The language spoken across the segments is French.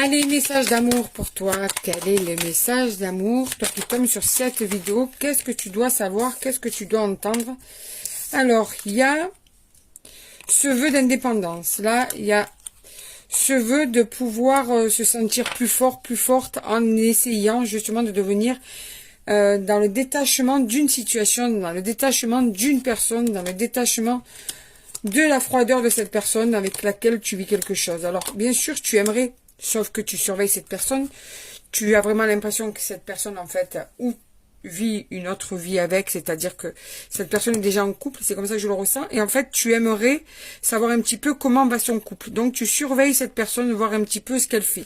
Allez, message d'amour pour toi. Quel est le message d'amour? Toi qui tombes sur cette vidéo, qu'est-ce que tu dois savoir? Qu'est-ce que tu dois entendre? Alors, il y a ce vœu d'indépendance. Là, il y a ce vœu de pouvoir se sentir plus fort, plus forte en essayant justement de devenir dans le détachement d'une situation, dans le détachement d'une personne, dans le détachement de la froideur de cette personne avec laquelle tu vis quelque chose. Alors, bien sûr, tu aimerais, sauf que tu surveilles cette personne, tu as vraiment l'impression que cette personne, en fait, ou vit une autre vie avec, c'est-à-dire que cette personne est déjà en couple, c'est comme ça que je le ressens, et en fait, tu aimerais savoir un petit peu comment va son couple. Donc, tu surveilles cette personne, voir un petit peu ce qu'elle fait.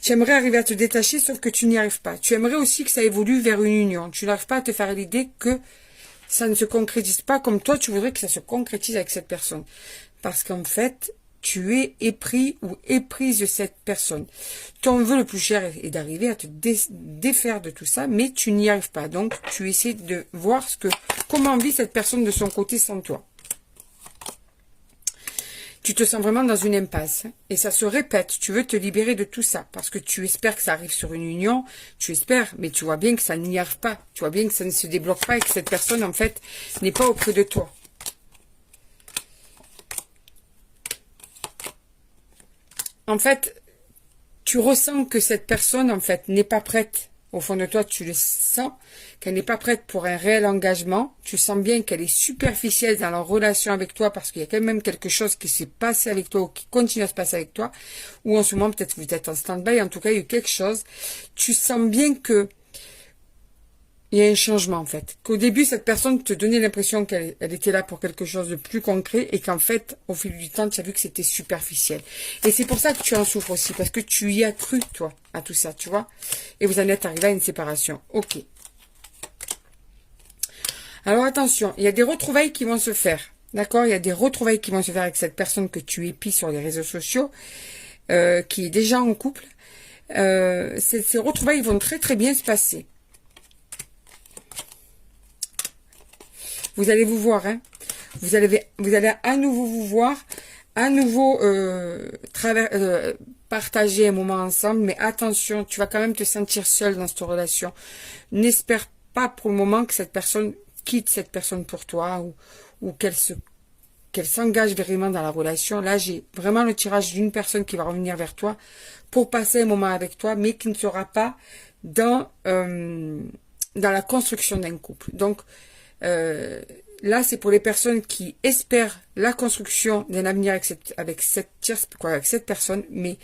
Tu aimerais arriver à te détacher, sauf que tu n'y arrives pas. Tu aimerais aussi que ça évolue vers une union. Tu n'arrives pas à te faire l'idée que ça ne se concrétise pas comme toi, tu voudrais que ça se concrétise avec cette personne. Parce qu'en fait, tu es épris ou éprise de cette personne. Ton vœu le plus cher est d'arriver à te défaire de tout ça, mais tu n'y arrives pas. Donc, tu essaies de voir comment vit cette personne de son côté sans toi. Tu te sens vraiment dans une impasse. Et ça se répète. Tu veux te libérer de tout ça. Parce que tu espères que ça arrive sur une union. Tu espères. Mais tu vois bien que ça n'y arrive pas. Tu vois bien que ça ne se débloque pas. Et que cette personne, en fait, n'est pas auprès de toi. En fait, tu ressens que cette personne, en fait, n'est pas prête. Au fond de toi, tu le sens, qu'elle n'est pas prête pour un réel engagement. Tu sens bien qu'elle est superficielle dans leur relation avec toi parce qu'il y a quand même quelque chose qui s'est passé avec toi ou qui continue à se passer avec toi. Ou en ce moment, peut-être vous êtes en stand-by. En tout cas, il y a eu quelque chose. Tu sens bien que il y a un changement, en fait. Qu'au début, cette personne te donnait l'impression qu'elle était là pour quelque chose de plus concret et qu'en fait, au fil du temps, tu as vu que c'était superficiel. Et c'est pour ça que tu en souffres aussi, parce que tu y as cru, toi, à tout ça, tu vois. Et vous en êtes arrivé à une séparation. Ok. Alors attention, il y a des retrouvailles qui vont se faire. D'accord? Il y a des retrouvailles qui vont se faire avec cette personne que tu épies sur les réseaux sociaux, qui est déjà en couple. Ces retrouvailles vont très très bien se passer. Vous allez vous voir, hein. Vous allez à nouveau vous voir, à nouveau partager un moment ensemble, mais attention, tu vas quand même te sentir seul dans cette relation. N'espère pas pour le moment que cette personne quitte cette personne pour toi ou qu'elle s'engage vraiment dans la relation. Là, j'ai vraiment le tirage d'une personne qui va revenir vers toi pour passer un moment avec toi, mais qui ne sera pas dans la construction d'un couple. Donc, là, c'est pour les personnes qui espèrent la construction d'un avenir avec cette personne, mais